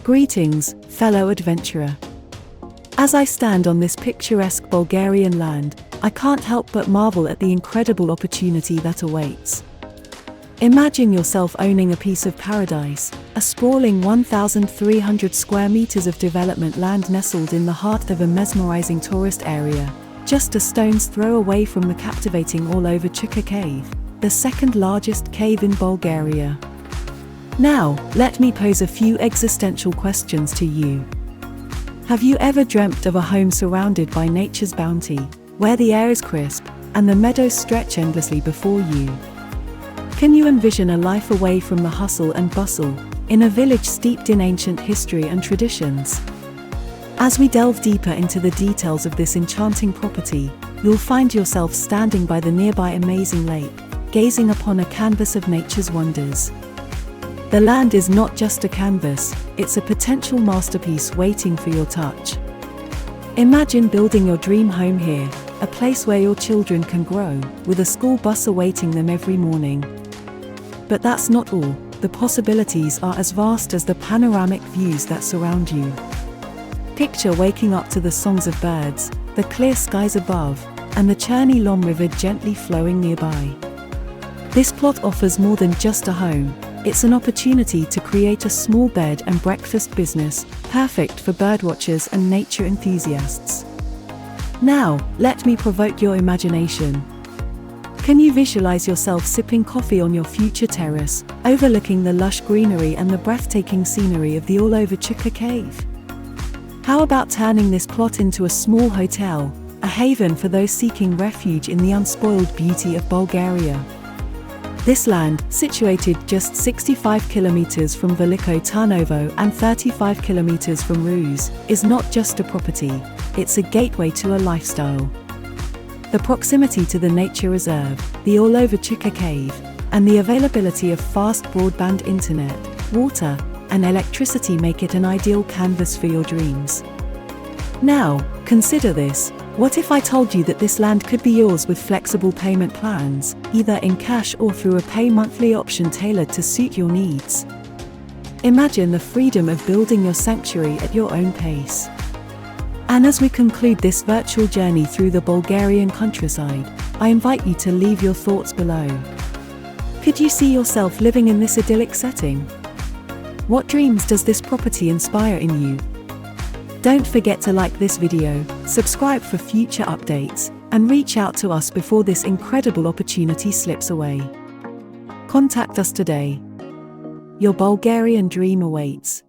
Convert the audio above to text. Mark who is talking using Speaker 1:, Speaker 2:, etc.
Speaker 1: Greetings, fellow adventurer. As I stand on this picturesque Bulgarian land, I can't help but marvel at the incredible opportunity that awaits. Imagine yourself owning a piece of paradise, a sprawling 1,300 square meters of development land nestled in the heart of a mesmerizing tourist area, just a stone's throw away from the captivating Orlova Chuka Cave, the second largest cave in Bulgaria. Now, let me pose a few existential questions to you. Have you ever dreamt of a home surrounded by nature's bounty, where the air is crisp, and the meadows stretch endlessly before you? Can you envision a life away from the hustle and bustle, in a village steeped in ancient history and traditions? As we delve deeper into the details of this enchanting property, you'll find yourself standing by the nearby amazing lake, gazing upon a canvas of nature's wonders. The land is not just a canvas, it's a potential masterpiece waiting for your touch. Imagine building your dream home here, a place where your children can grow, with a school bus awaiting them every morning. But that's not all. The possibilities are as vast as the panoramic views that surround you. Picture waking up to the songs of birds, the clear skies above, and the Cherni Lom River gently flowing nearby. This plot offers more than just a home. It's an opportunity to create a small bed and breakfast business, perfect for birdwatchers and nature enthusiasts. Now, let me provoke your imagination. Can you visualize yourself sipping coffee on your future terrace, overlooking the lush greenery and the breathtaking scenery of the Orlova Chuka Cave? How about turning this plot into a small hotel, a haven for those seeking refuge in the unspoiled beauty of Bulgaria? This land, situated just 65 kilometers from Veliko Tarnovo and 35 kilometers from Ruse, is not just a property, it's a gateway to a lifestyle. The proximity to the nature reserve, the Orlova Chuka Cave, and the availability of fast broadband internet, water, and electricity make it an ideal canvas for your dreams. Now, consider this. What if I told you that this land could be yours with flexible payment plans, either in cash or through a pay monthly option tailored to suit your needs? Imagine the freedom of building your sanctuary at your own pace. And as we conclude this virtual journey through the Bulgarian countryside, I invite you to leave your thoughts below. Could you see yourself living in this idyllic setting? What dreams does this property inspire in you? Don't forget to like this video, subscribe for future updates, and reach out to us before this incredible opportunity slips away. Contact us today. Your Bulgarian dream awaits.